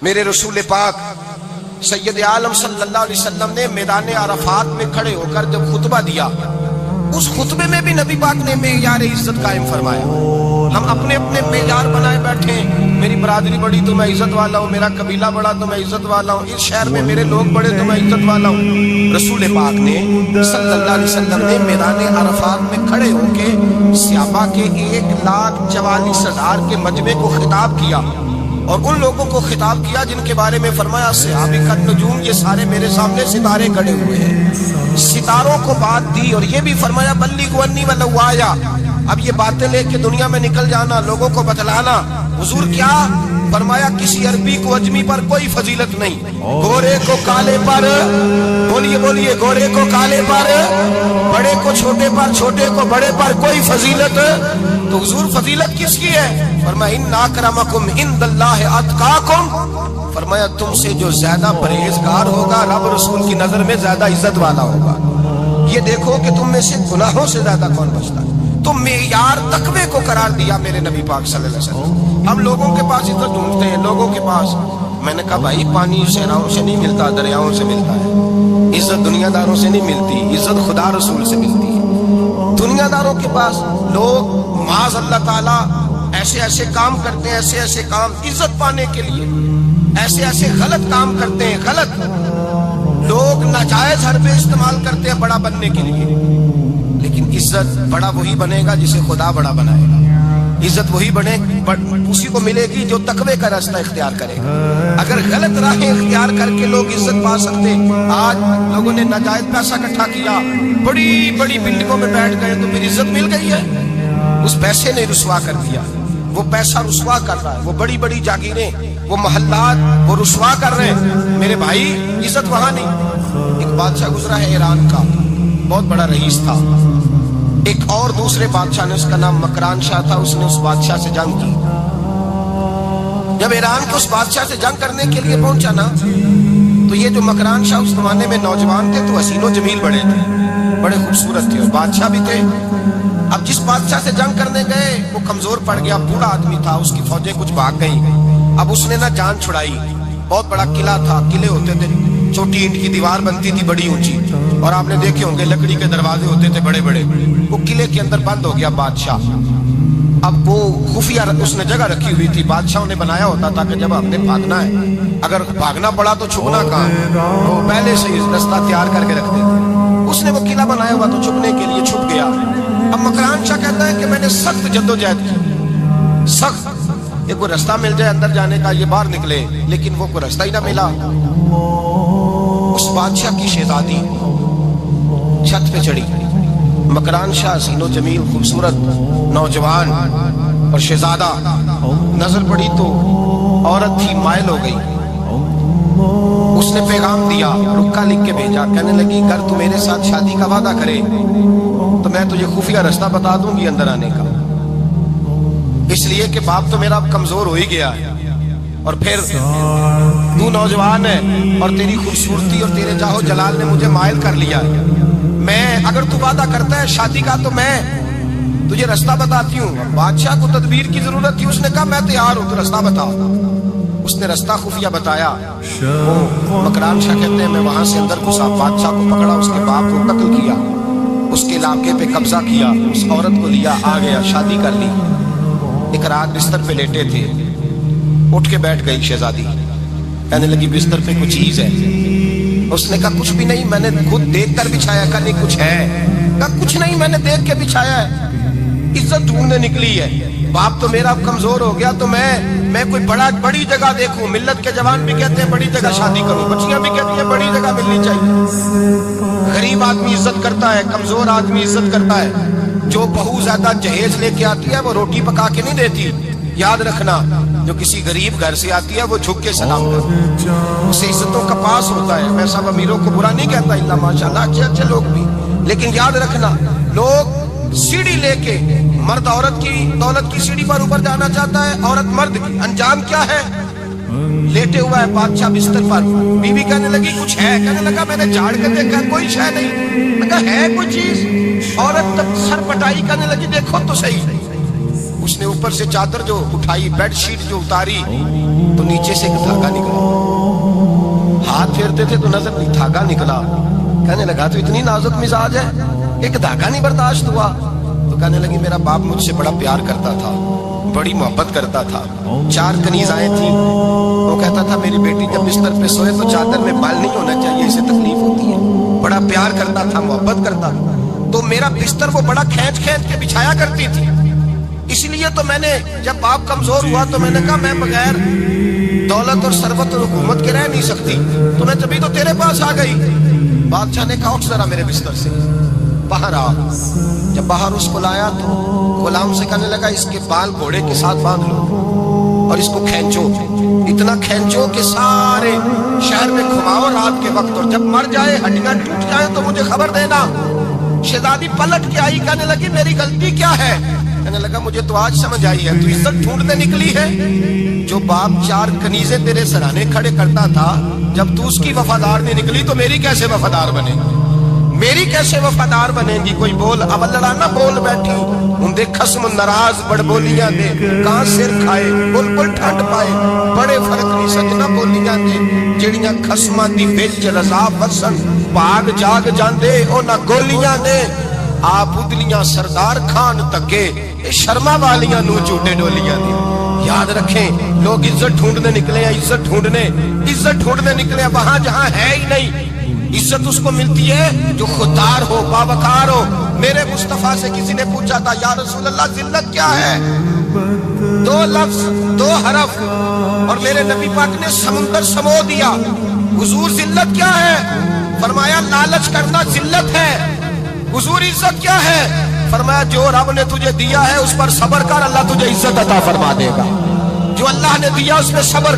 میرے رسول پاک سید عالم صلی اللہ علیہ وسلم نے میدان عرفات میں کھڑے ہو کر جب خطبہ دیا، اس خطبے میں بھی نبی پاک نے معیار عزت قائم فرمایا۔ ہم اپنے اپنے معیار بنائے بیٹھے، میری برادری بڑی تو میں عزت والا ہوں، میرا قبیلہ بڑا تو میں عزت والا ہوں، اس شہر میں میرے لوگ بڑے تو میں عزت والا ہوں۔ رسول پاک نے صلی اللہ علیہ وسلم نے میدان عرفات میں کھڑے ہو کے صحابہ کے 1,44,000 کے مجمع کو خطاب کیا، اور ان لوگوں کو خطاب کیا جن کے بارے میں فرمایا صحابی کا نجوم، یہ سارے میرے سامنے ستارے کھڑے ہوئے ہیں۔ ستاروں کو بات دی اور یہ بھی فرمایا بلغوا انی ولو آیا، اب یہ باتیں لے کے دنیا میں نکل جانا، لوگوں کو بتلانا۔ حضور کیا فرمایا؟ کسی عربی کو اجمی پر کوئی فضیلت نہیں، گورے کو کالے پر، بولیے بولیے، گورے کو کالے پر، بڑے کو چھوٹے پر، چھوٹے کو بڑے پر کوئی فضیلت۔ تو حضور فضیلت کس کی ہے؟ فرمایا ان اکرمکم عند اللہ اتقاکم، فرمایا تم سے جو زیادہ پرہیزگار ہوگا رب رسول کی نظر میں زیادہ عزت والا ہوگا۔ یہ دیکھو کہ تم میں سے گناہوں سے زیادہ کون بچتا ہے۔ تو معیار تقوی کو قرار دیا میرے نبی پاک صلی اللہ علیہ وسلم۔ ہم لوگوں کے پاس عزت ڈھونڈتے ہیں، لوگوں کے پاس، میں نے کہا بھائی پانی صحراؤں سے نہیں ملتا، دریاؤں سے ملتا ہے۔ عزت دنیا داروں سے نہیں ملتی، عزت خدا رسول سے ملتی ہے۔ دنیا داروں کے پاس لوگ معاذ اللہ تعالیٰ ایسے ایسے کام کرتے ہیں، ایسے ایسے کام عزت پانے کے لیے، ایسے ایسے غلط کام کرتے ہیں، غلط لوگ ناجائز حربے استعمال کرتے ہیں بڑا بننے کے لیے۔ لیکن عزت بڑا وہی بنے گا جسے خدا بڑا بنائے گا۔ عزت وہی بنے، اسی کو ملے گی جو تقوی کا راستہ اختیار کرے گا۔ اگر غلط راہیں اختیار کر کے لوگ عزت پا سکتے، آج لوگوں نے ناجائز پیسہ اکٹھا کیا، بڑی بڑی بلڈنگوں میں بیٹھ گئے تو پھر عزت مل گئی ہے؟ اس پیسے نے رسوا کر دیا، وہ پیسہ رسوا کر رہا ہے، وہ بڑی بڑی جاگیریں، وہ محلات وہ رسوا کر رہے ہیں۔ میرے بھائی عزت وہاں نہیں۔ ایک بادشاہ گزرا ہے ایران کا، بہت بڑا رئیس تھا۔ ایک اور دوسرے بادشاہ نے، اس کا نام مکران شاہ تھا، اس نے اس بادشاہ سے جنگ کی۔ جب ایران کے اس بادشاہ سے جنگ کرنے کے لیے پہنچا نا، تو یہ جو مکران شاہ اس زمانے میں نوجوان تھے تو حسین و جمیل بڑے تھے، بڑے خوبصورت تھے، اور بادشاہ بھی تھے۔ اب جس بادشاہ سے جنگ کرنے گئے وہ کمزور پڑ گیا، بوڑھا آدمی تھا، اس کی فوجیں کچھ بھاگ گئیں۔ اب اس نے نا جان چھڑائی، بہت بڑا قلعہ تھا، قلعے ہوتے تھے، چھوٹی اینٹ کی دیوار بنتی تھی بڑی اونچی، اور آپ نے دیکھے ہوں گے لکڑی کے دروازے ہوتے تھے بڑے بڑے۔ وہ قلعے کے اندر بند ہو گیا بادشاہ۔ اب وہ خفیہ اس نے جگہ رکھی ہوئی تھی، بادشاہوں نے بنایا ہوتا تھا کہ جب ہم نے بھاگنا ہے، اگر بھاگنا پڑا تو چھپنا کہاں، وہ پہلے سے رستہ تیار کر کے رکھتے تھے۔ اس نے وہ قلعہ بنایا ہوا تو چھپنے کے لیے چھپ گیا۔ اب مکران شاہ کہتا ہے کہ میں نے سخت جدوجہد کی، سخت، یہ کوئی رستہ مل جائے اندر جانے کا، یہ باہر نکلے، لیکن وہ کوئی رستہ ہی نہ ملا۔ اس بادشاہ کی شہزادی چھت پہ چڑھی، مکران شاہ حسین و جمیل خوبصورت نوجوان اور شہزادہ، نظر پڑی تو عورت تھی، مائل ہو گئی۔ اس نے پیغام دیا، رکا لکھ کے بھیجا، کہنے لگی اگر تو میرے ساتھ شادی کا وعدہ کرے تو میں تجھے خفیہ رستہ بتا دوں گی اندر آنے کا، اس لیے کہ باپ تو میرا اب کمزور ہو ہی گیا ہے، اور پھر تو نوجوان ہے اور تیری خوبصورتی اور تیرے جاہ و جلال نے مجھے مائل کر لیا ہے۔ میں اگر تو وعدہ کرتا ہے شادی کا تو میں تجھے رستہ بتاتی ہوں۔ بادشاہ کو تدبیر کی ضرورت تھی، اس نے کہا میں تیار ہوں، تو رستہ بتا۔ اس نے رستہ خفیہ بتایا۔ وہ مکران شاہ کہتے ہیں میں وہاں سے اندر گھسا، بادشاہ کو پکڑا، اس کے باپ کو قتل کیا، اس کے علاقے پہ قبضہ کیا، اس عورت کو لیا، آ گیا، شادی کر لی۔ ایک رات بستر پہ لیٹے تھے، اٹھ کے بیٹھ گئی شہزادی، کہنے لگی بستر پہ کچھ چیز ہے؟ اس نے کہا کچھ بھی نہیں، میں نے خود دیکھ کر بچھایا۔ کہا نہیں کچھ ہے؟ کہا کچھ نہیں، میں نے دیکھ کے بچھایا ہے، عزت ڈھونڈنے نکلی ہے، باپ تو میرا کمزور ہو گیا تو میں کوئی بڑی جگہ دیکھوں۔ ملت کے جوان بھی کہتے ہیں بڑی جگہ شادی کروں، بچیاں بھی کہتی ہیں بڑی جگہ ملنی چاہیے۔ غریب آدمی عزت کرتا ہے، کمزور آدمی عزت کرتا ہے۔ جو بہو زیادہ جہیز لے کے آتی ہے وہ روٹی پکا کے نہیں دیتی، یاد رکھنا۔ جو کسی غریب گھر سے آتی ہے وہ جھک کے سلام کرتی ہے، اسے عزتوں کا پاس ہوتا ہے۔ میں سب امیروں کو برا نہیں کہتا، اللہ ماشاءاللہ اچھے اچھے لوگ بھی، لیکن یاد رکھنا لوگ سیڑھی لے کے، مرد عورت کی دولت کی سیڑھی پر اوپر جانا چاہتا ہے، عورت مرد کی، انجام کیا ہے؟ لیٹے ہوا ہے بادشاہ بستر پر، بیوی کہنے لگی کچھ ہے؟ کہنے لگا میں نے جھاڑ کے دیکھا کوئی شے نہیں۔ میں کہا ہے کوئی چیز؟ عورت تب سر پٹائی، کہنے لگی دیکھو تو صحیح۔ اس نے اوپر سے چادر جو اٹھائی، بیڈ شیٹ جو اتاری، تو तो नीचे से एक धागा निकला, हाथ फेरते थे तो नजर नहीं, धागा निकला। कहने लगा तो इतनी नाजुक मिजाज है, एक धागा नहीं बर्दाश्त हुआ। तो कहने लगी मेरा बाप मुझसे बड़ा प्यार करता था, बड़ी मोहब्बत करता था, 4 कनीज़ाएं थी। वो कहता था मेरी बेटी जब बिस्तर पे सोए तो चादर में बाल नहीं होना चाहिए, इससे तकलीफ होती है। बड़ा प्यार करता था, मोहब्बत करता था, तो मेरा बिस्तर वो बड़ा खींच खींच के बिछाया करती थी। इसलिए तो मैंने जब बाप कमजोर हुआ तो मैंने कहा मैं बगैर दौलत और सरबत और हुकूमत के रह नहीं सकती, तो मैं तभी तो तेरे पास आ गई। बादशाह ने कहा उठ जरा मेरे बिस्तर से, बाहर आ। जब बाहर उसको लाया तो गुलाम से कहने लगा इसके बाल घोड़े के साथ बांध लो और इसको खींचो, इतना खींचो कि सारे शहर में घुमाओ रात के वक्त, और जब मर जाए हड्डियां टूट जाए तो मुझे खबर देना। शहजादी पलट के आई, कहने लगी मेरी गलती क्या है? कहने लगा मुझे तो आज समझ आई है, तू इज्जत ढूंढने निकली है। जो बाप 4 कनीजे तेरे सराहने खड़े करता था, जब तू उसकी वफादार नहीं निकली तो मेरी कैसे वफादार बनेगी? मेरी कैसे वफादार बनेगी? कोई बोल अब लड़ाना बोल बैठी उनके खस्म नाराज बड़बोलियां दे, कहां सिर खाए बुलबुल ठंड पाए, बड़े फर्क नहीं सजना बोलियां दे, ਜਿਹੜੀਆਂ ਖਸਮਾਂ ਦੀ ਵਿੱਚ ਰਜ਼ਾ ਵਸਣ ਭਾਗ ਜਾਗ ਜਾਂਦੇ ਉਹਨਾਂ ਗੋਲੀਆਂ ਨੇ। आप उदलियां सरदार खान तके शर्मा वालियां नू झूठे डोलियां दी। याद रखें लोग इज्जत ढूंढने निकले हैं, इज्जत ढूंढने निकले हैं वहां जहां है ही नहीं। इज्जत उसको मिलती है जो खुददार हो, बावकार हो। मेरे मुस्तफा से किसी ने पूछा था या रसूल अल्लाह जिल्लत क्या है? 2 लफ्ज 2 हरफ और मेरे नबी पाक ने समुंदर समो दिया। हुजूर जिल्लत क्या है? फरमाया लालच करना जिल्लत है। हुजूर इज्जत क्या है? फरमाया जो रब ने तुझे दिया है उस पर सब्र कर, अल्लाह तुझे इज्जत अता फरमा देगा। जो अल्लाह ने दिया उसमें सब्र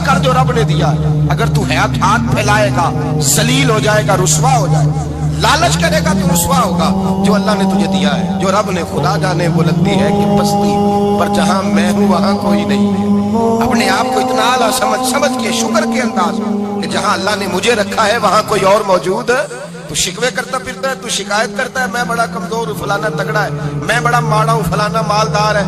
कर जो रब ने दिया। अगर तू हाथ फैलाएगा जलील हो जाएगा, रुसवा हो जाएगा। लालच करेगा तो रुसवा होगा। जो अल्लाह ने तुझे दिया है, जो रब ने, खुदा जाने बुलंदी है कि पस्ती, पर जहां मैं हूं वहां कोई नहीं है। अपने आप को इतना आला समझ के शुक्र के अंदाज कि जहां अल्लाह ने मुझे रखा है वहां कोई और मौजूद। तू शिकवे करता फिरता है, तू शिकायत करता है मैं बड़ा कमजोर हूँ, फलाना तगड़ा है, मैं बड़ा माड़ा हूँ, फलाना मालदार है।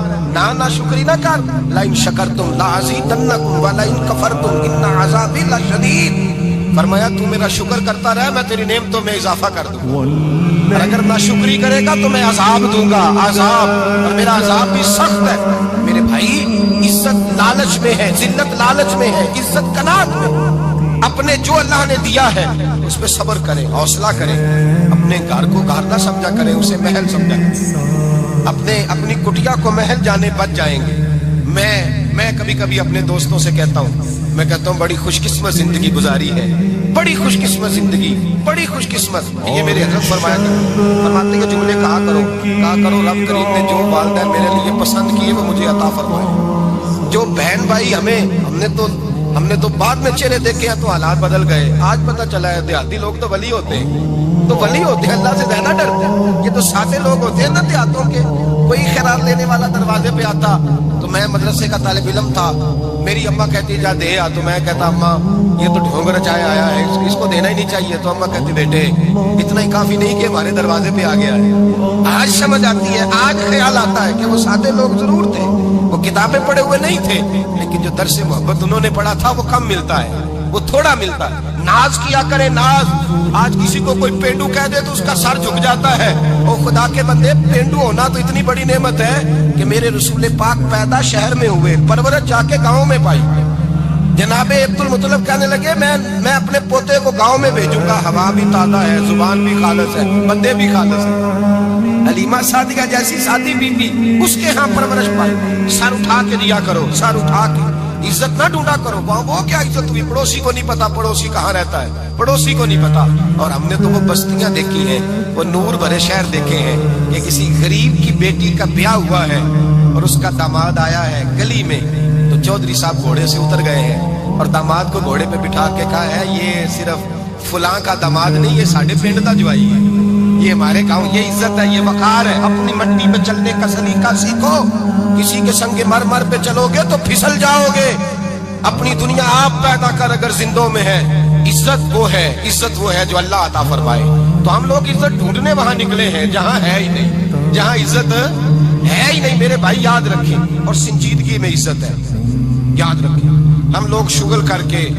ना शुक्री ना कर। लाइन शकरतुम लाज़ीदन्नकुम व लाइन कफरतुम इन्ना अज़ाबी लशदीद। फरमाया तू मेरा शुक्र करता रहे, मैं तेरी नेमतों में इजाफा कर दूंगा, और अगर ना शुक्री करेगा तो मैं अजाब दूंगा, अजाब, और मेरा अजाब भी सख्त है। मेरे भाई इज्जत लालच में है, जिल्लत लालच में है, इज्जत कनात में। अपने जो अल्लाह ने दिया है उस पर सब्र करें, हौसला करें। अपने घर को घर ना समझा करें, उसे महल समझा करें। अपनी कुटिया को महल जाने बच जाएंगे। मैं कभी कभी अपने दोस्तों से कहता हूँ, मैं कहता हूँ बड़ी खुशकिस्मत जिंदगी गुजारी है, बड़ी खुशकिस्मत जिंदगी, बड़ी खुशकिस्मत। ये मेरे हज़रत फरमाते के जुमले कहा करो रब करीम ने जो वालिदैन मेरे लिए पसंद किए वो मुझे अता फरमाए। जो बहन भाई हमने तो बाद में चेहरे देखे हैं तो हालात बदल गए। आज पता चला है देहाती लोग तो वली होते हैं, अल्लाह से ज्यादा डरते हैं। ये तो सादे लोग होते हैं ना देहातों के। कोई खैरात लेने वाला दरवाजे पे आता तो मैं मदरसे का तालिब इल्म था, मेरी अम्मा कहती जा दे आ, तो मैं कहता अम्मा ये तो ढोंग रचाए आया है, इसको देना ही नहीं चाहिए। तो अम्मा कहती बेटे इतना ही काफी नहीं कि हमारे दरवाजे पे आ गया है। आज समझ आती है, आज ख्याल आता है कि वो सादे लोग जरूर थे, वो किताबें पढ़े हुए नहीं थे, लेकिन जो दर्स मोहब्बत उन्होंने पढ़ा था वो कम मिलता है, वो थोड़ा मिलता है। नाज किया करे नाज। आज किसी को कोई पेंडू कह दे तो उसका सर झुक जाता है। ओ खुदा के बंदे, पेंडू होना तो इतनी बड़ी नेमत है कि मेरे रसूल पाक पैदा शहर में हुए, परवरत जाके गांव में पाई। जनाबे अब्दुल मुतलब कहने लगे मैं अपने पोते को गांव में भेजूंगा, हवा भी ताजा है, जुबान भी खालस है, बंदे भी खालस है। हलीमा सादिया जैसी सादी बीबी, उसके यहाँ परवरिश पाई। सर उठा के दिया करो, सर उठा के। इज्जत ना ढूंढा करो, वो क्या इज्जत हुई? पड़ोसी को नहीं पता पड़ोसी कहाँ रहता है, पड़ोसी को नहीं पता। और हमने तो वो बस्तियां देखी हैं, वो नूर भरे शहर देखे हैं कि किसी गरीब की बेटी का ब्याह हुआ है और उसका दामाद आया है गली में, तो चौधरी साहब घोड़े से उतर गए हैं और दामाद को घोड़े पे बिठा के कहा है ये सिर्फ फुलां का दामाद नहीं, ये साढ़े पिंड का जवाई है, ये हमारे गांव, ये इज्जत है, ये वकार है। अपनी मट्टी पे चलने का सलीका सीखो। किसी के संगे मर पे चलोगे तो फिसल जाओगे। अपनी दुनिया आप पैदा कर अगर जिंदों में है। इज्जत वो है जो अल्लाह अता फरमाए। तो हम लोग इज्जत ढूंढने वहां निकले हैं जहां है ही नहीं, जहां इज्जत है ही नहीं। मेरे भाई याद रखें, और संजीदगी में इज्जत है, याद रखें। ہم لوگ شغل کر کے